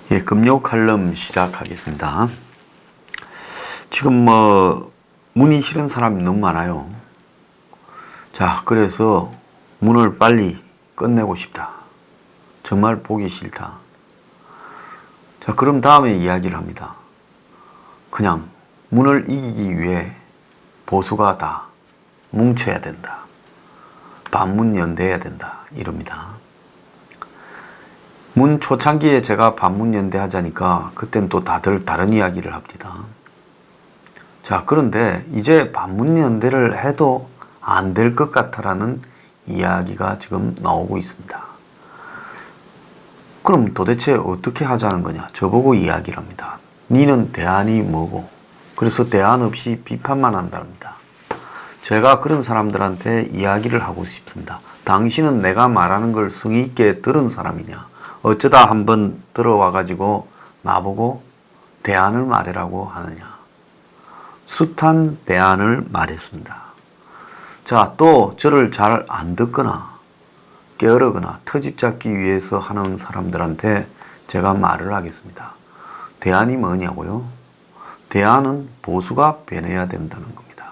예, 금요 칼럼 시작하겠습니다. 지금 문이 싫은 사람이 너무 많아요. 자, 그래서 문을 빨리 끝내고 싶다. 정말 보기 싫다. 자, 그럼 다음에 이야기를 합니다. 그냥 문을 이기기 위해 보수가 다 뭉쳐야 된다. 반문연대해야 된다. 이럽니다. 문 초창기에 제가 반문연대 하자니까 그땐 또 다들 다른 이야기를 합니다. 자, 그런데 이제 반문연대를 해도 안 될 것 같다라는 이야기가 지금 나오고 있습니다. 그럼 도대체 어떻게 하자는 거냐? 저보고 이야기를 합니다. 니는 대안이 뭐고? 그래서 대안 없이 비판만 한답니다. 제가 그런 사람들한테 이야기를 하고 싶습니다. 당신은 내가 말하는 걸 성의 있게 들은 사람이냐? 어쩌다 한번 들어와가지고 나보고 대안을 말해라고 하느냐. 숱한 대안을 말했습니다. 자, 또 저를 잘 안 듣거나 게으르거나 트집 잡기 위해서 하는 사람들한테 제가 말을 하겠습니다. 대안이 뭐냐고요? 대안은 보수가 변해야 된다는 겁니다.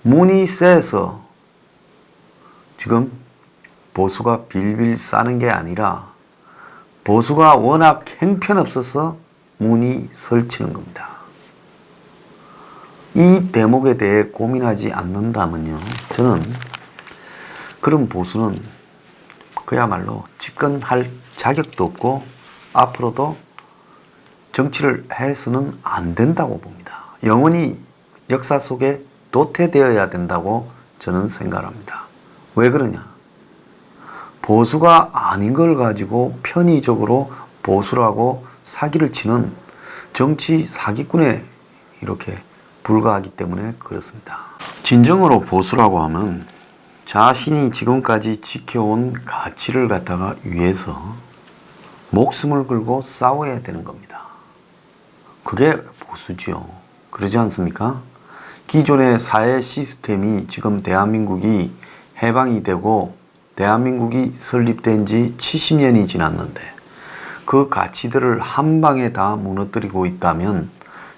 문이 세서 지금 보수가 빌빌 싸는 게 아니라 보수가 워낙 형편없어서 문이 설치는 겁니다. 이 대목에 대해 고민하지 않는다면요, 저는 그런 보수는 그야말로 집권할 자격도 없고 앞으로도 정치를 해서는 안 된다고 봅니다. 영원히 역사 속에 도태되어야 된다고 저는 생각합니다. 왜 그러냐? 보수가 아닌 걸 가지고 편의적으로 보수라고 사기를 치는 정치 사기꾼에 이렇게 불과하기 때문에 그렇습니다. 진정으로 보수라고 하면 자신이 지금까지 지켜온 가치를 갖다가 위해서 목숨을 걸고 싸워야 되는 겁니다. 그게 보수지요. 그러지 않습니까? 기존의 사회 시스템이 지금 대한민국이 해방이 되고 대한민국이 설립된 지 70년이 지났는데 그 가치들을 한 방에 다 무너뜨리고 있다면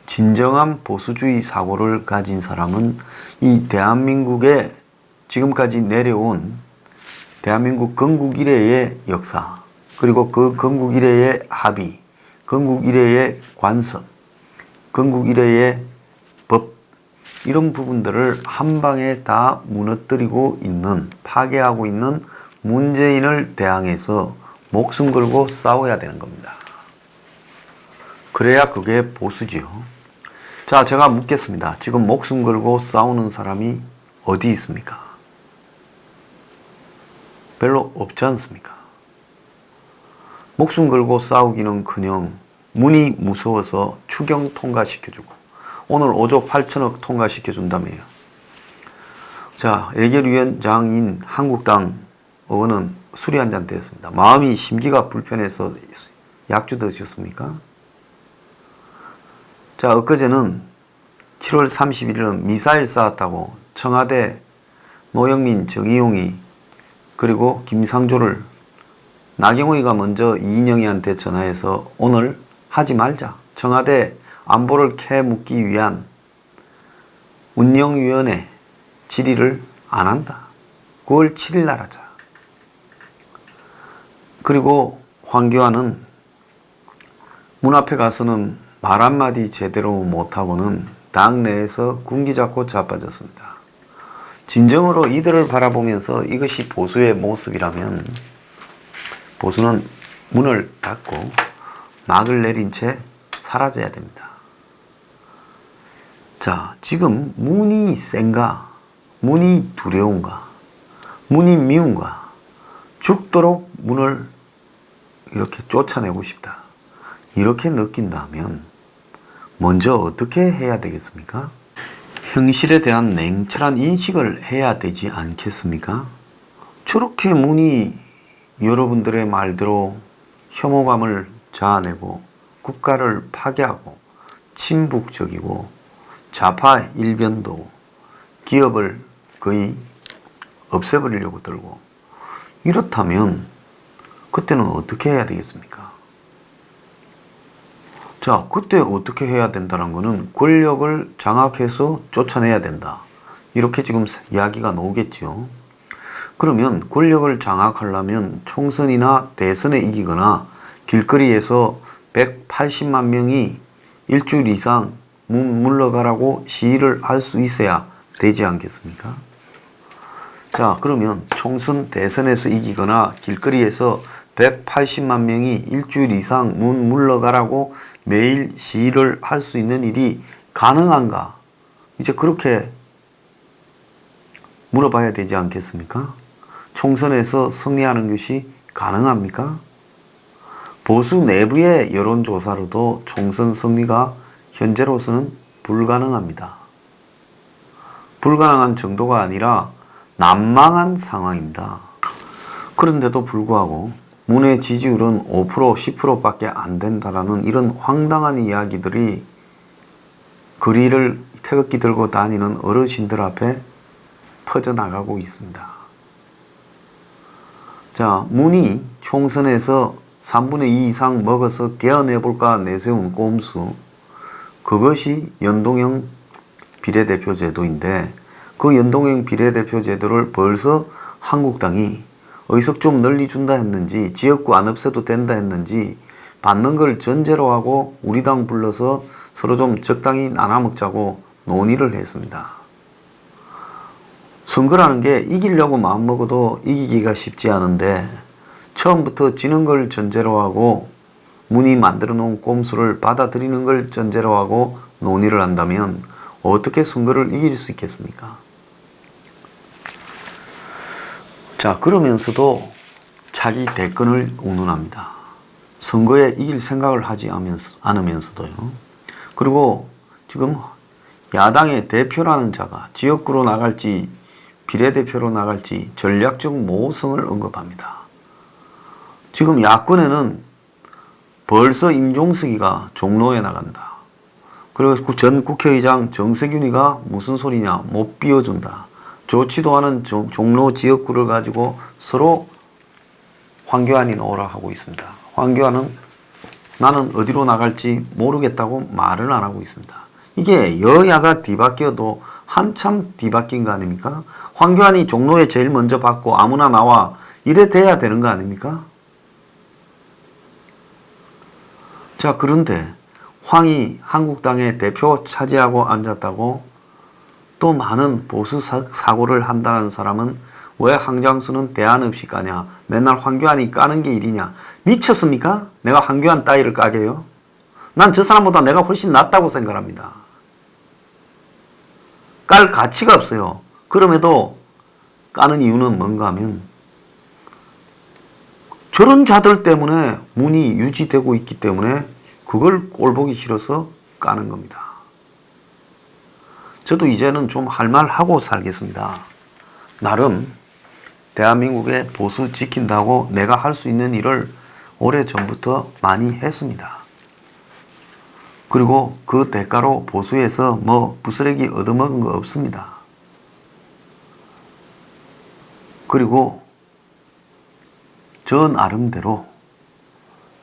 진정한 보수주의 사고를 가진 사람은 이 대한민국에 지금까지 내려온 대한민국 건국 이래의 역사, 그리고 그 건국 이래의 합의, 건국 이래의 관습, 건국 이래의 법, 이런 부분들을 한 방에 다 무너뜨리고 있는, 파괴하고 있는 문재인을 대항해서 목숨 걸고 싸워야 되는 겁니다. 그래야 그게 보수지요. 자, 제가 묻겠습니다. 지금 목숨 걸고 싸우는 사람이 어디 있습니까? 별로 없지 않습니까? 목숨 걸고 싸우기는커녕 문이 무서워서 추경 통과시켜주고 오늘 5조 8천억 통과시켜준다며요. 자, 예결위원장인 한국당 의원은 술이 한잔 되었습니다. 마음이 심기가 불편해서 약주 드셨습니까? 자, 엊그제는 7월 31일은 미사일 쐈다고 청와대 노영민, 정의용이 그리고 김상조를 나경원이가 먼저 이인영이한테 전화해서 오늘 하지 말자. 청와대 안보를 캐묻기 위한 운영위원회 질의를 안 한다. 9월 7일 날 하자. 그리고 황교안은 문 앞에 가서는 말 한마디 제대로 못하고는 당 내에서 군기 잡고 자빠졌습니다. 진정으로 이들을 바라보면서 이것이 보수의 모습이라면 보수는 문을 닫고 막을 내린 채 사라져야 됩니다. 자, 지금 문이 센가, 문이 두려운가, 문이 미운가, 죽도록 문을 이렇게 쫓아내고 싶다. 이렇게 느낀다면 먼저 어떻게 해야 되겠습니까? 현실에 대한 냉철한 인식을 해야 되지 않겠습니까? 저렇게 문이 여러분들의 말대로 혐오감을 자아내고 국가를 파괴하고 친북적이고 좌파 일변도 기업을 거의 없애버리려고 들고 이렇다면 그때는 어떻게 해야 되겠습니까? 자, 그때 어떻게 해야 된다는 거는 권력을 장악해서 쫓아내야 된다. 이렇게 지금 이야기가 나오겠지요. 그러면 권력을 장악하려면 총선이나 대선에 이기거나 길거리에서 180만 명이 일주일 이상 물러가라고 시위를 할 수 있어야 되지 않겠습니까? 자, 그러면 총선 대선에서 이기거나 길거리에서 180만 명이 일주일 이상 물러가라고 매일 시위를 할 수 있는 일이 가능한가? 이제 그렇게 물어봐야 되지 않겠습니까? 총선에서 승리하는 것이 가능합니까? 보수 내부의 여론조사로도 총선 승리가 현재로서는 불가능합니다. 불가능한 정도가 아니라 난망한 상황입니다. 그런데도 불구하고 문의 지지율은 5%, 10%밖에 안 된다라는 이런 황당한 이야기들이 거리를 태극기 들고 다니는 어르신들 앞에 퍼져나가고 있습니다. 자, 문이 총선에서 3분의 2 이상 먹어서 개헌해볼까 내세운 꼼수, 그것이 연동형 비례대표 제도인데 그 연동형 비례대표 제도를 벌써 한국당이 어디서 좀 널리 준다 했는지, 지역구 안 없애도 된다 했는지, 받는 걸 전제로 하고 우리 당 불러서 서로 좀 적당히 나눠 먹자고 논의를 했습니다. 선거라는 게 이기려고 마음먹어도 이기기가 쉽지 않은데 처음부터 지는 걸 전제로 하고 문이 만들어 놓은 꼼수를 받아들이는 걸 전제로 하고 논의를 한다면 어떻게 선거를 이길 수 있겠습니까? 자, 그러면서도 자기 대권을 운운합니다. 선거에 이길 생각을 하지 않으면서도요. 그리고 지금 야당의 대표라는 자가 지역구로 나갈지 비례대표로 나갈지 전략적 모호성을 언급합니다. 지금 야권에는 벌써 임종석이가 종로에 나간다. 그리고 전 국회의장 정세균이가 무슨 소리냐, 못 비워준다. 좋지도 않은 종로 지역구를 가지고 서로 황교안이 나오라 하고 있습니다. 황교안은 나는 어디로 나갈지 모르겠다고 말을 안 하고 있습니다. 이게 여야가 뒤바뀌어도 한참 뒤바뀐 거 아닙니까? 황교안이 종로에 제일 먼저 받고 아무나 나와 이래 돼야 되는 거 아닙니까? 자, 그런데 황이 한국당의 대표 차지하고 앉았다고 또 많은 보수 사고를 한다는 사람은 왜 황장수는 대안 없이 까냐? 맨날 황교안이 까는 게 일이냐? 미쳤습니까? 내가 황교안 따위를 까게요? 난 저 사람보다 내가 훨씬 낫다고 생각합니다. 깔 가치가 없어요. 그럼에도 까는 이유는 뭔가 하면 저런 자들 때문에 문이 유지되고 있기 때문에 그걸 꼴보기 싫어서 까는 겁니다. 저도 이제는 좀 할 말 하고 살겠습니다. 나름 대한민국의 보수 지킨다고 내가 할 수 있는 일을 오래전부터 많이 했습니다. 그리고 그 대가로 보수에서 뭐 부스러기 얻어먹은 거 없습니다. 그리고 저 나름대로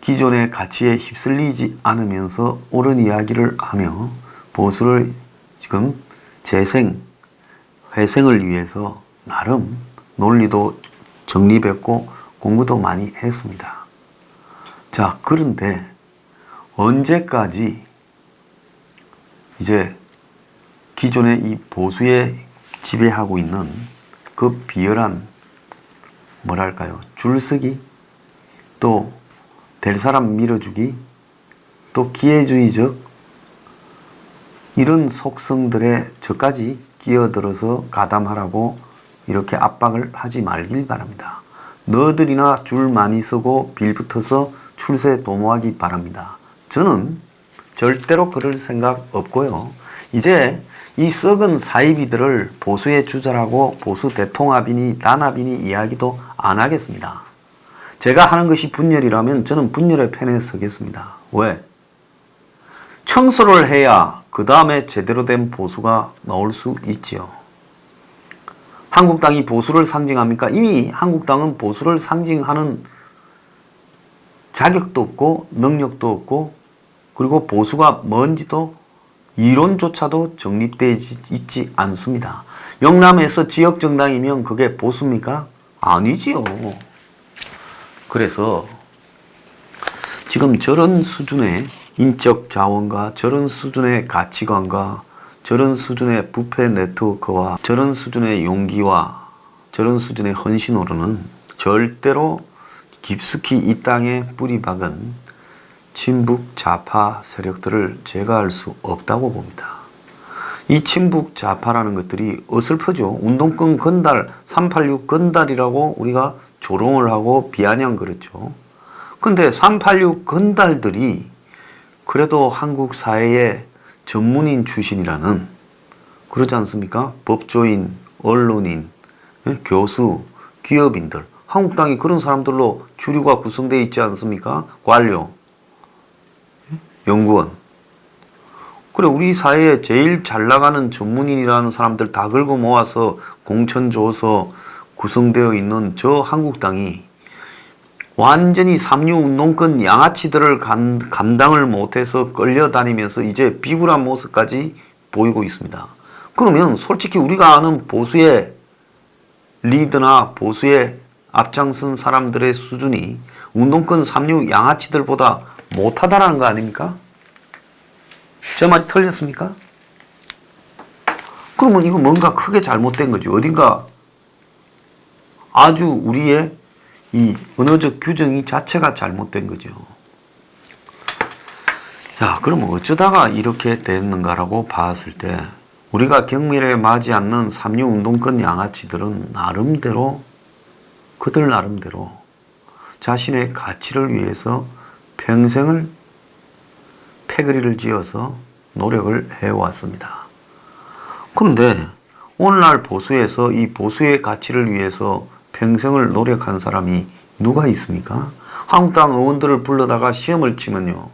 기존의 가치에 휩쓸리지 않으면서 옳은 이야기를 하며 보수를 지금 회생을 위해서 나름 논리도 정립했고 공부도 많이 했습니다. 자, 그런데 언제까지 이제 기존의 이 보수에 지배하고 있는 그 비열한 뭐랄까요, 줄서기, 또 될 사람 밀어주기, 또 기회주의적 이런 속성들에 저까지 끼어들어서 가담하라고 이렇게 압박을 하지 말길 바랍니다. 너들이나 줄 많이 서고 빌붙어서 출세 도모하기 바랍니다. 저는 절대로 그럴 생각 없고요. 이제 이 썩은 사이비들을 보수의 주자라고 보수 대통합이니 단합이니 이야기도 안 하겠습니다. 제가 하는 것이 분열이라면 저는 분열의 편에 서겠습니다. 왜? 청소를 해야 그 다음에 제대로 된 보수가 나올 수 있지요. 한국당이 보수를 상징합니까? 이미 한국당은 보수를 상징하는 자격도 없고 능력도 없고 그리고 보수가 뭔지도 이론조차도 정립되어 있지 않습니다. 영남에서 지역정당이면 그게 보수입니까? 아니지요. 그래서 지금 저런 수준의 인적 자원과 저런 수준의 가치관과 저런 수준의 부패 네트워크와 저런 수준의 용기와 저런 수준의 헌신으로는 절대로 깊숙이 이 땅에 뿌리 박은 친북 좌파 세력들을 제거할 수 없다고 봅니다. 이 친북 좌파라는 것들이 어설프죠. 운동권 건달, 386 건달이라고 우리가 조롱을 하고 비아냥거렸죠. 근데 386 건달들이 그래도 한국 사회의 전문인 출신이라는, 그러지 않습니까? 법조인, 언론인, 교수, 기업인들, 한국 땅이 그런 사람들로 주류가 구성되어 있지 않습니까? 관료, 연구원. 그래, 우리 사회에 제일 잘 나가는 전문인이라는 사람들 다 긁어 모아서 공천 줘서 구성되어 있는 저 한국 땅이 완전히 삼류운동권 양아치들을 감당을 못해서 끌려다니면서 이제 비굴한 모습까지 보이고 있습니다. 그러면 솔직히 우리가 아는 보수의 리더나 보수의 앞장선 사람들의 수준이 운동권 삼류 양아치들보다 못하다라는 거 아닙니까? 제 말이 틀렸습니까? 그러면 이거 뭔가 크게 잘못된 거지. 어딘가 아주 우리의 이 언어적 규정이 자체가 잘못된 거죠. 자, 그러면 어쩌다가 이렇게 됐는가라고 봤을 때 우리가 경미를 맞지 않는 삼류운동권 양아치들은 나름대로, 그들 나름대로 자신의 가치를 위해서 평생을 패거리를 지어서 노력을 해왔습니다. 그런데 오늘날 보수에서 이 보수의 가치를 위해서 평생을 노력한 사람이 누가 있습니까? 한국당 의원들을 불러다가 시험을 치면요.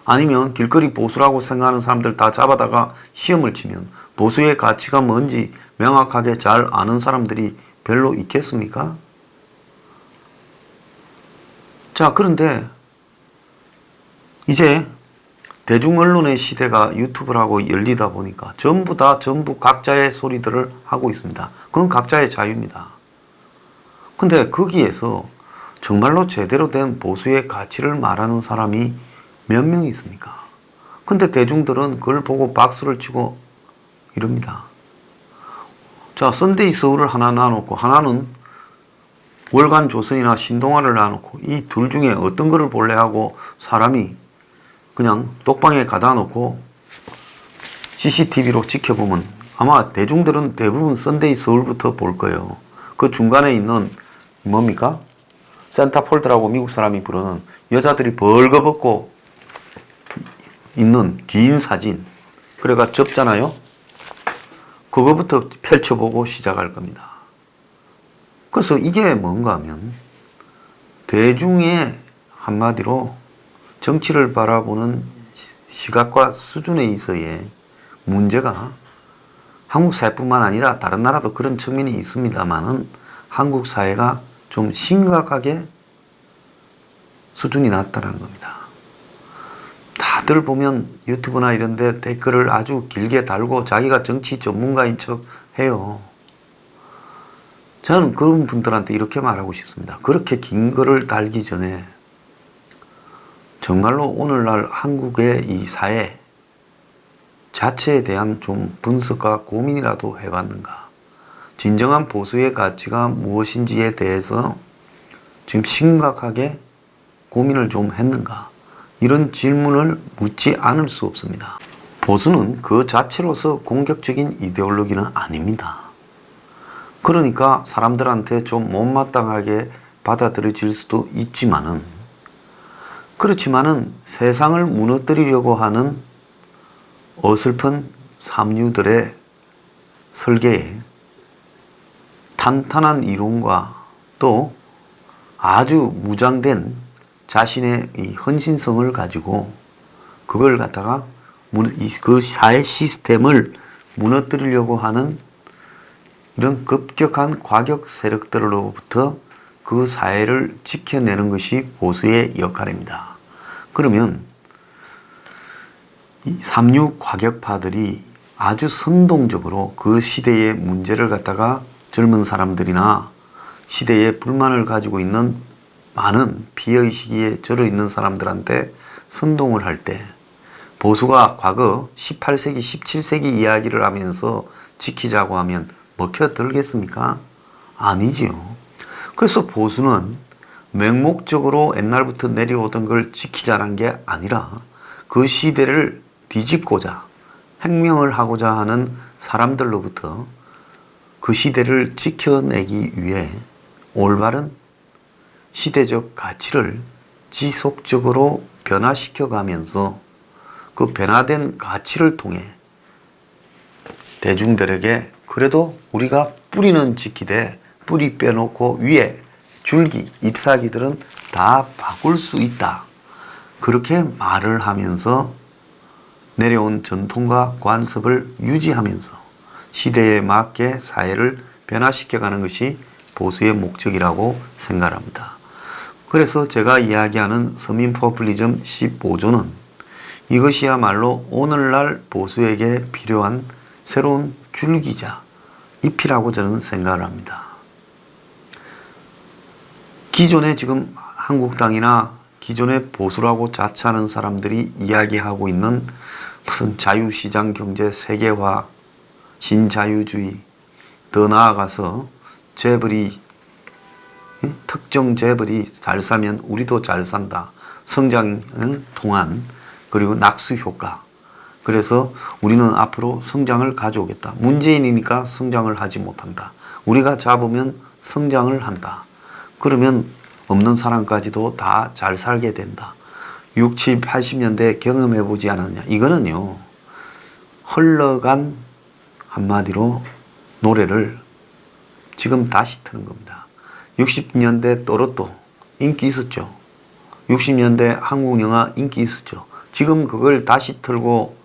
아니면 길거리 보수라고 생각하는 사람들 다 잡아다가 시험을 치면 보수의 가치가 뭔지 명확하게 잘 아는 사람들이 별로 있겠습니까? 자, 그런데 이제 대중언론의 시대가 유튜브를 하고 열리다 보니까 전부 각자의 소리들을 하고 있습니다. 그건 각자의 자유입니다. 근데 거기에서 정말로 제대로 된 보수의 가치를 말하는 사람이 몇 명 있습니까? 근데 대중들은 그걸 보고 박수를 치고 이럽니다. 자, 썬데이 서울을 하나 놔놓고 하나는 월간 조선이나 신동아를 놔놓고 이 둘 중에 어떤 거를 볼래 하고 사람이 그냥 똑방에 가다 놓고 CCTV로 지켜보면 아마 대중들은 대부분 썬데이 서울부터 볼 거예요. 그 중간에 있는 뭡니까? 센터폴드라고 미국 사람이 부르는 여자들이 벌거벗고 있는 긴 사진, 그래가 접잖아요. 그거부터 펼쳐보고 시작할 겁니다. 그래서 이게 뭔가 하면 대중의 한마디로 정치를 바라보는 시각과 수준에 있어의 문제가 한국 사회뿐만 아니라 다른 나라도 그런 측면이 있습니다만은 한국 사회가 좀 심각하게 수준이 낮다라는 겁니다. 다들 보면 유튜브나 이런 데 댓글을 아주 길게 달고 자기가 정치 전문가인 척 해요. 저는 그런 분들한테 이렇게 말하고 싶습니다. 그렇게 긴 글을 달기 전에 정말로 오늘날 한국의 이 사회 자체에 대한 좀 분석과 고민이라도 해봤는가? 진정한 보수의 가치가 무엇인지에 대해서 지금 심각하게 고민을 좀 했는가? 이런 질문을 묻지 않을 수 없습니다. 보수는 그 자체로서 공격적인 이데올로기는 아닙니다. 그러니까 사람들한테 좀 못마땅하게 받아들여질 수도 있지만은, 그렇지만은 세상을 무너뜨리려고 하는 어설픈 삼류들의 설계에 탄탄한 이론과 또 아주 무장된 자신의 이 헌신성을 가지고 그걸 갖다가 그 사회 시스템을 무너뜨리려고 하는 이런 급격한 과격 세력들로부터 그 사회를 지켜내는 것이 보수의 역할입니다. 그러면 이 삼류 과격파들이 아주 선동적으로 그 시대의 문제를 갖다가 젊은 사람들이나 시대에 불만을 가지고 있는 많은 피해의식에 절어 있는 사람들한테 선동을 할 때 보수가 과거 18세기, 17세기 이야기를 하면서 지키자고 하면 먹혀들겠습니까? 아니지요. 그래서 보수는 맹목적으로 옛날부터 내려오던 걸 지키자는 게 아니라 그 시대를 뒤집고자 혁명을 하고자 하는 사람들로부터 그 시대를 지켜내기 위해 올바른 시대적 가치를 지속적으로 변화시켜 가면서 그 변화된 가치를 통해 대중들에게 그래도 우리가 뿌리는 지키되 뿌리 빼놓고 위에 줄기, 잎사귀들은 다 바꿀 수 있다. 그렇게 말을 하면서 내려온 전통과 관습을 유지하면서 시대에 맞게 사회를 변화시켜가는 것이 보수의 목적이라고 생각합니다. 그래서 제가 이야기하는 서민 포퓰리즘 15조는 이것이야말로 오늘날 보수에게 필요한 새로운 줄기자, 잎이라고 저는 생각을 합니다. 기존에 지금 한국당이나 기존의 보수라고 자처하는 사람들이 이야기하고 있는 무슨 자유시장 경제 세계화, 신자유주의, 더 나아가서 재벌이 특정 재벌이 잘 사면 우리도 잘 산다. 성장은 통한 그리고 낙수 효과. 그래서 우리는 앞으로 성장을 가져오겠다. 문재인이니까 성장을 하지 못한다. 우리가 잡으면 성장을 한다. 그러면 없는 사람까지도 다 잘 살게 된다. 60, 80년대 경험해보지 않았냐. 이거는요. 흘러간 한마디로 노래를 지금 다시 트는 겁니다. 60년대 또로또 인기 있었죠. 60년대 한국 영화 인기 있었죠. 지금 그걸 다시 틀고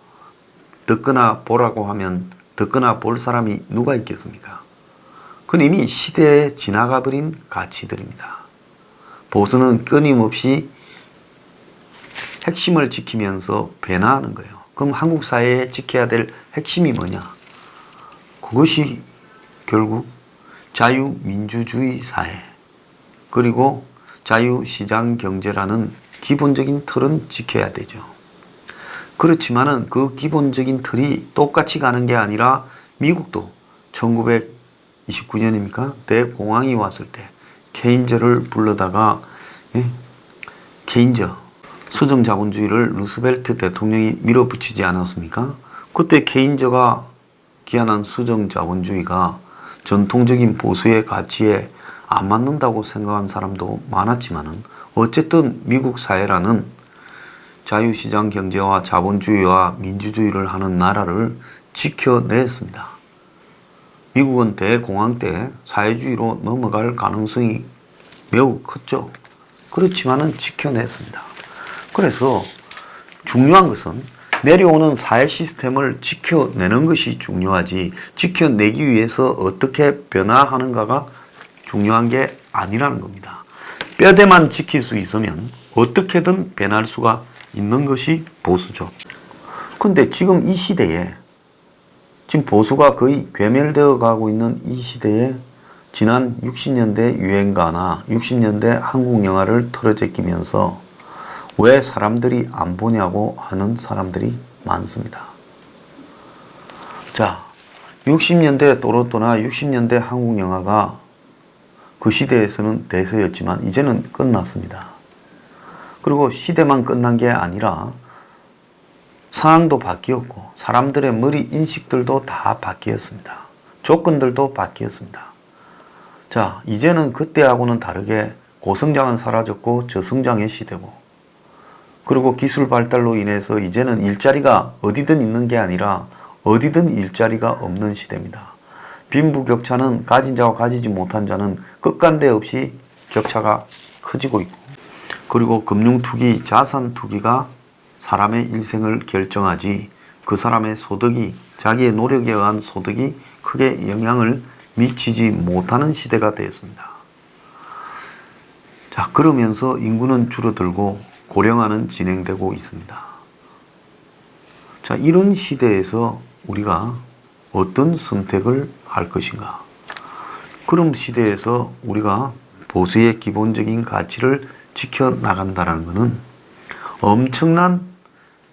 듣거나 보라고 하면 듣거나 볼 사람이 누가 있겠습니까? 그건 이미 시대에 지나가 버린 가치들입니다. 보수는 끊임없이 핵심을 지키면서 변화하는 거예요. 그럼 한국 사회에 지켜야 될 핵심이 뭐냐? 그것이 결국 자유민주주의 사회 그리고 자유시장 경제라는 기본적인 틀은 지켜야 되죠. 그렇지만은 그 기본적인 틀이 똑같이 가는 게 아니라 미국도 1929년입니까? 대공황이 왔을 때 케인즈를 불러다가 케인즈 수정자본주의를 루스벨트 대통령이 밀어붙이지 않았습니까? 그때 케인즈가 기한한 수정자본주의가 전통적인 보수의 가치에 안 맞는다고 생각한 사람도 많았지만은 어쨌든 미국 사회라는 자유시장 경제와 자본주의와 민주주의를 하는 나라를 지켜냈습니다. 미국은 대공황 때 사회주의로 넘어갈 가능성이 매우 컸죠. 그렇지만은 지켜냈습니다. 그래서 중요한 것은 내려오는 사회 시스템을 지켜내는 것이 중요하지 지켜내기 위해서 어떻게 변화하는가가 중요한 게 아니라는 겁니다. 뼈대만 지킬 수 있으면 어떻게든 변할 수가 있는 것이 보수죠. 근데 지금 이 시대에 지금 보수가 거의 괴멸되어 가고 있는 이 시대에 지난 60년대 유행가나 60년대 한국 영화를 틀어제끼면서 왜 사람들이 안 보냐고 하는 사람들이 많습니다. 자, 60년대 또로또나 60년대 한국 영화가 그 시대에서는 대세였지만 이제는 끝났습니다. 그리고 시대만 끝난 게 아니라 상황도 바뀌었고 사람들의 머리 인식들도 다 바뀌었습니다. 조건들도 바뀌었습니다. 자, 이제는 그때하고는 다르게 고성장은 사라졌고 저성장의 시대고 그리고 기술 발달로 인해서 이제는 일자리가 어디든 있는 게 아니라 어디든 일자리가 없는 시대입니다. 빈부격차는 가진 자와 가지지 못한 자는 끝간데 없이 격차가 커지고 있고 그리고 금융투기, 자산투기가 사람의 일생을 결정하지 그 사람의 소득이 자기의 노력에 의한 소득이 크게 영향을 미치지 못하는 시대가 되었습니다. 자, 그러면서 인구는 줄어들고 고령화는 진행되고 있습니다. 자, 이런 시대에서 우리가 어떤 선택을 할 것인가? 그런 시대에서 우리가 보수의 기본적인 가치를 지켜나간다는 것은 엄청난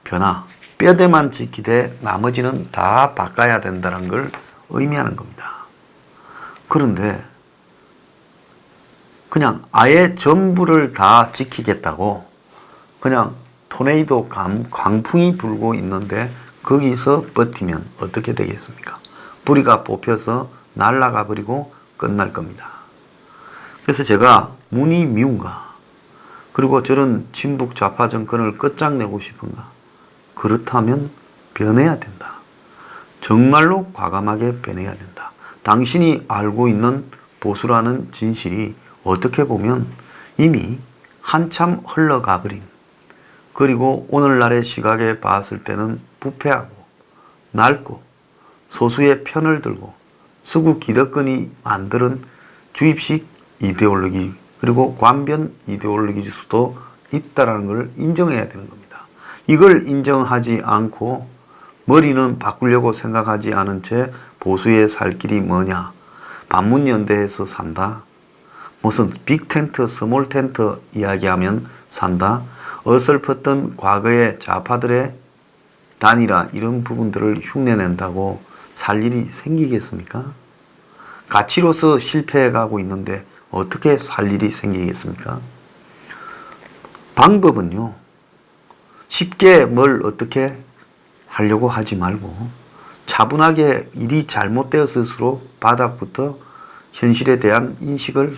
변화, 뼈대만 지키되 나머지는 다 바꿔야 된다는 걸 의미하는 겁니다. 그런데 그냥 아예 전부를 다 지키겠다고 그냥 토네이도 광풍이 불고 있는데 거기서 버티면 어떻게 되겠습니까? 뿌리가 뽑혀서 날아가 버리고 끝날 겁니다. 그래서 제가 문이 미운가? 그리고 저런 친북 좌파 정권을 끝장내고 싶은가? 그렇다면 변해야 된다. 정말로 과감하게 변해야 된다. 당신이 알고 있는 보수라는 진실이 어떻게 보면 이미 한참 흘러가 버린, 그리고 오늘날의 시각에 봤을 때는 부패하고 낡고 소수의 편을 들고 서구 기득권이 만드는 주입식 이데올로기, 그리고 관변 이데올로기일 수도 있다는 걸 인정해야 되는 겁니다. 이걸 인정하지 않고 머리는 바꾸려고 생각하지 않은 채 보수의 살 길이 뭐냐, 반문연대에서 산다, 무슨 빅텐트 스몰 텐트 이야기하면 산다, 어설펐던 과거의 좌파들의 단일화 이런 부분들을 흉내낸다고 살 일이 생기겠습니까? 가치로서 실패해가고 있는데 어떻게 살 일이 생기겠습니까? 방법은요, 쉽게 뭘 어떻게 하려고 하지 말고 차분하게 일이 잘못되었을수록 바닥부터 현실에 대한 인식을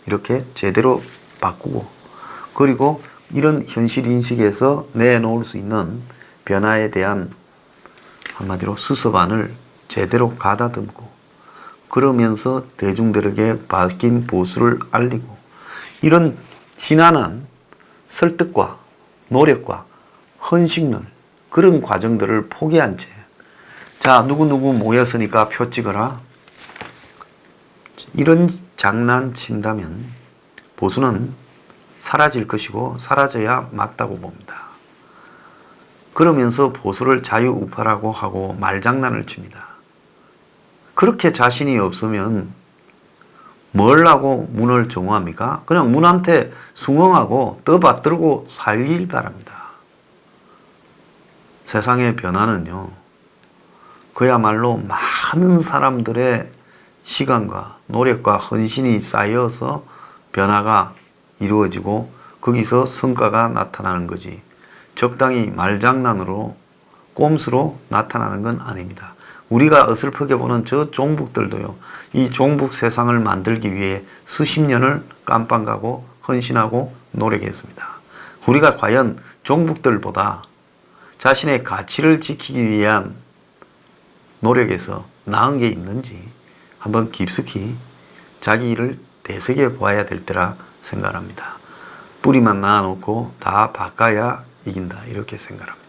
이렇게 제대로 바꾸고, 그리고 이런 현실 인식에서 내놓을 수 있는 변화에 대한 한마디로 수습안을 제대로 가다듬고, 그러면서 대중들에게 바뀐 보수를 알리고, 이런 지난한 설득과 노력과 헌신을, 그런 과정들을 포기한 채, 자, 누구누구 모였으니까 표 찍어라, 이런 장난 친다면 보수는 사라질 것이고 사라져야 맞다고 봅니다. 그러면서 보수를 자유우파라고 하고 말장난을 칩니다. 그렇게 자신이 없으면 뭘 하고 문을 정오합니까? 그냥 문한테 숭엉하고 떠받들고 살길 바랍니다. 세상의 변화는요, 그야말로 많은 사람들의 시간과 노력과 헌신이 쌓여서 변화가 이루어지고 거기서 성과가 나타나는 거지, 적당히 말장난으로 꼼수로 나타나는 건 아닙니다. 우리가 어설프게 보는 저 종북들도요, 이 종북 세상을 만들기 위해 수십 년을 깜빵 가고 헌신하고 노력했습니다. 우리가 과연 종북들보다 자신의 가치를 지키기 위한 노력에서 나은 게 있는지 한번 깊숙이 자기 일을 되새겨 보아야 될 때라 생각합니다. 뿌리만 낳아놓고 다 바꿔야 이긴다, 이렇게 생각합니다.